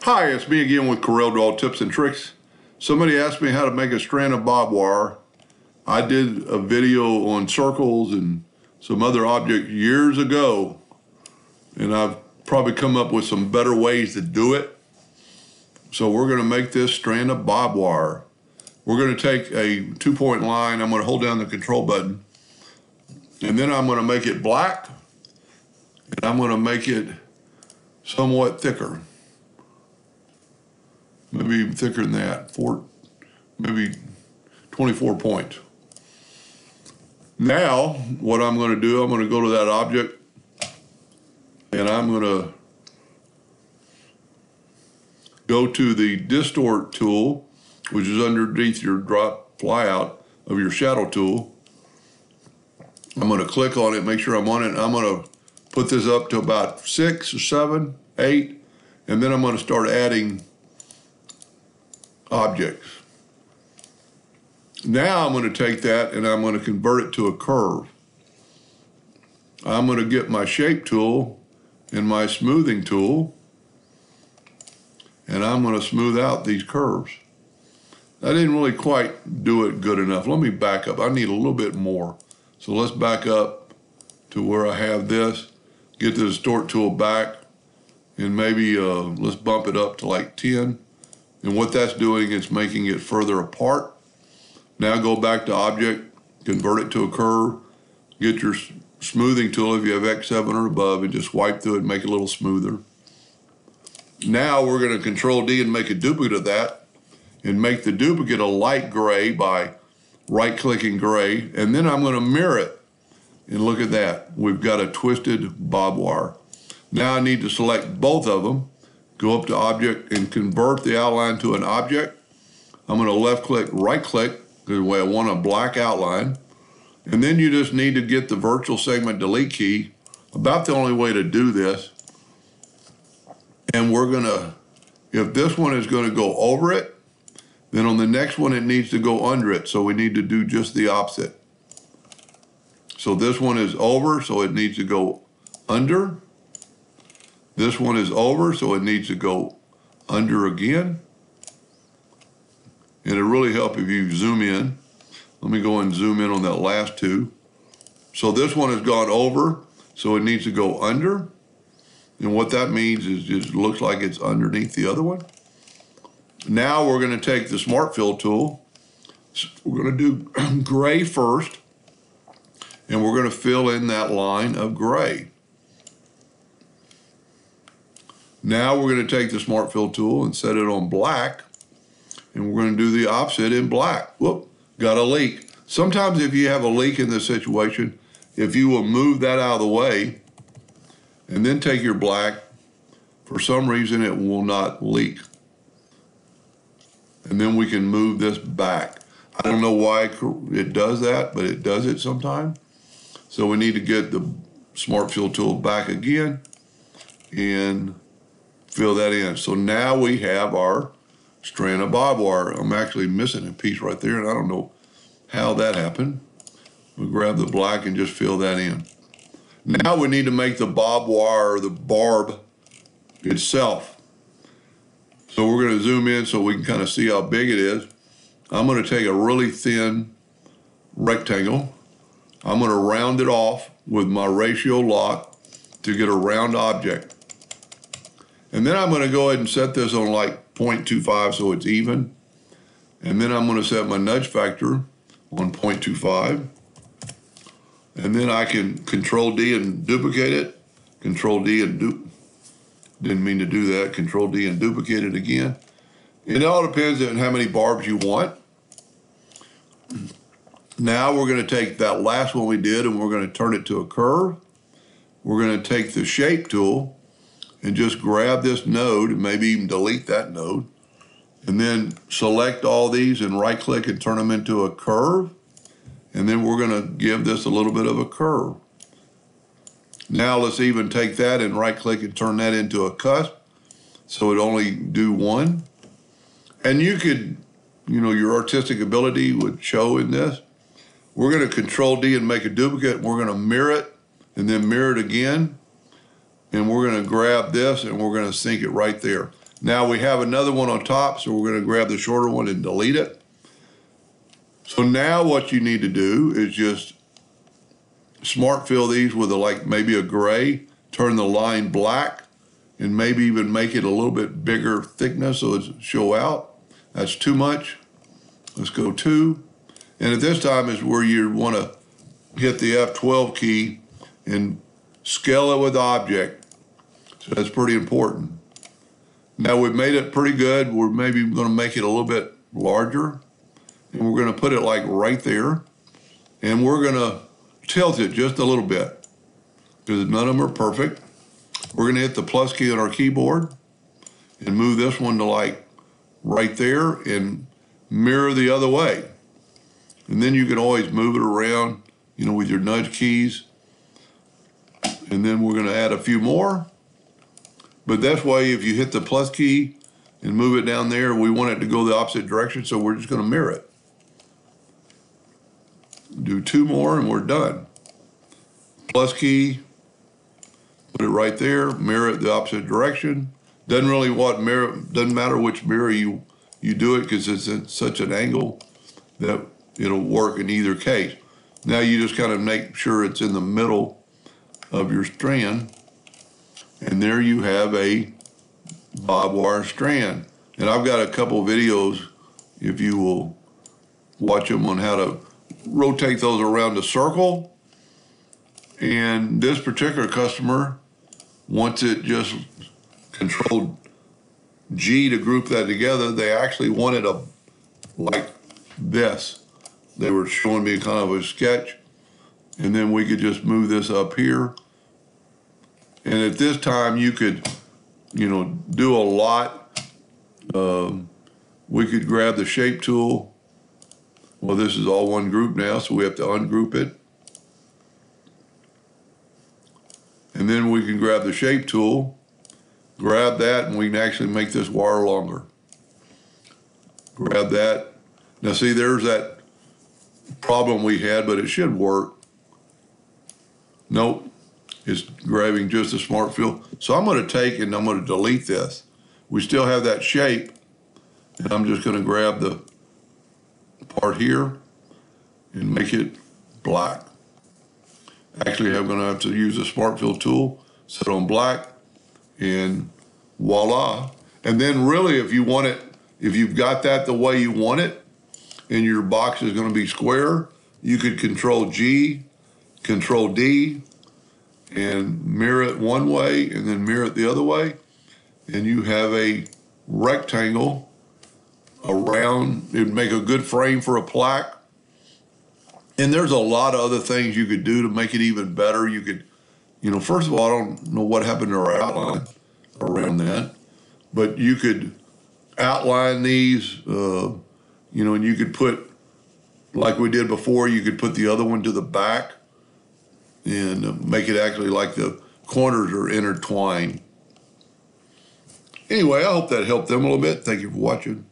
Hi, it's me again with Corel Draw Tips and Tricks. Somebody asked me how to make a strand of barbed wire. I did a video on circles and some other objects years ago, and I've probably come up with some better ways to do it. So we're going to make this strand of barbed wire. We're going to take a 2-point line. I'm going to hold down the control button, and then I'm going to make it black, and I'm going to make it somewhat thicker. Maybe even thicker than that, maybe 24 points. Now, what I'm going to do, I'm going to go to that object, and I'm going to go to the distort tool, which is underneath your drop flyout of your shadow tool. I'm going to click on it, make sure I'm on it, and I'm going to put this up to about 6 or 7, 8, and then I'm going to start adding objects. Now I'm going to take that and I'm going to convert it to a curve. I'm going to get my shape tool and my smoothing tool, and I'm going to smooth out these curves. I didn't really quite do it good enough. Let me back up. I need a little bit more. So let's back up to where I have this, get the distort tool back, and maybe let's bump it up to like 10. And what that's doing is making it further apart. Now go back to object, convert it to a curve, get your smoothing tool if you have X7 or above, and just wipe through it and make it a little smoother. Now we're going to Control D and make a duplicate of that, and make the duplicate a light gray by right-clicking gray, and then I'm going to mirror it. And look at that, we've got a twisted barbed wire. Now I need to select both of them, go up to object and convert the outline to an object. I'm going to left click, right click, because I want a black outline. And then you just need to get the virtual segment delete key, about the only way to do this. And we're going to, if this one is going to go over it, then on the next one it needs to go under it. So we need to do just the opposite. So this one is over, so it needs to go under. This one is over, so it needs to go under again. And it'll really help if you zoom in. Let me go and zoom in on that last two. So this one has gone over, so it needs to go under. And what that means is it looks like it's underneath the other one. Now we're going to take the Smart Fill tool. We're going to do gray first, and we're going to fill in that line of gray. Now we're going to take the Smart Fill tool and set it on black, and we're going to do the opposite in black. Whoop, got a leak. Sometimes if you have a leak in this situation, if you will move that out of the way and then take your black, for some reason it will not leak. And then we can move this back. I don't know why it does that, but it does it sometimes. So we need to get the Smart Fill tool back again and fill that in. So now we have our strand of barbed wire. I'm actually missing a piece right there, and I don't know how that happened. We'll grab the black and just fill that in. Now we need to make the barbed wire, the barb itself. So we're going to zoom in so we can kind of see how big it is. I'm going to take a really thin rectangle. I'm going to round it off with my ratio lock to get a round object. And then I'm going to go ahead and set this on like 0.25 so it's even. And then I'm going to set my nudge factor on 0.25. And then I can Control D and duplicate it. Control D and didn't mean to do that. Control D and duplicate it again. It all depends on how many barbs you want. Now we're going to take that last one we did and we're going to turn it to a curve. We're going to take the shape tool and just grab this node and maybe even delete that node. And then select all these and right click and turn them into a curve. And then we're going to give this a little bit of a curve. Now let's even take that and right click and turn that into a cusp. So it only do one. And you could, your artistic ability would show in this. We're going to Control D and make a duplicate. We're going to mirror it and then mirror it again. And we're going to grab this and we're going to sink it right there. Now we have another one on top, so we're going to grab the shorter one and delete it. So now what you need to do is just smart fill these with maybe a gray, turn the line black, and maybe even make it a little bit bigger thickness so it's show out. That's too much. Let's go 2. And at this time is where you want to hit the F12 key and scale it with object. So that's pretty important. Now we've made it pretty good. We're maybe going to make it a little bit larger. And we're going to put it like right there. And we're going to tilt it just a little bit because none of them are perfect. We're going to hit the plus key on our keyboard and move this one to like right there and mirror the other way. And then you can always move it around, you know, with your nudge keys. And then we're going to add a few more. But that's why if you hit the plus key and move it down there, we want it to go the opposite direction, so we're just going to mirror it. Do 2 more and we're done. Plus key, put it right there, mirror it the opposite direction. Doesn't matter which mirror you do it because it's at such an angle that it'll work in either case. Now you just kind of make sure it's in the middle of your strand, and there you have a barbed wire strand. And I've got a couple of videos, if you will watch them, on how to rotate those around a circle. And this particular customer wants it just Control G to group that together. They actually wanted like this. They were showing me kind of a sketch, and then we could just move this up here. And at this time, you could, you know, do a lot. We could grab the shape tool. Well, this is all one group now, so we have to ungroup it. And then we can grab the shape tool, grab that, and we can actually make this wire longer. Grab that. Now see, there's that problem we had, but it should work. Nope, it's grabbing just a smart fill. So I'm going to take and I'm going to delete this. We still have that shape, and I'm just going to grab the part here and make it black. Actually, I'm going to have to use the smart fill tool, set on black, and voila. And then really, if you want it, if you've got that the way you want it, and your box is going to be square, you could Control G, Control D, and mirror it one way, and then mirror it the other way, and you have a rectangle around. It'd make a good frame for a plaque. And there's a lot of other things you could do to make it even better. You could, you know, first of all, I don't know what happened to our outline around that, but you could outline these, you know, and you could put, like we did before, you could put the other one to the back and make it actually like the corners are intertwined. Anyway, I hope that helped them a little bit. Thank you for watching.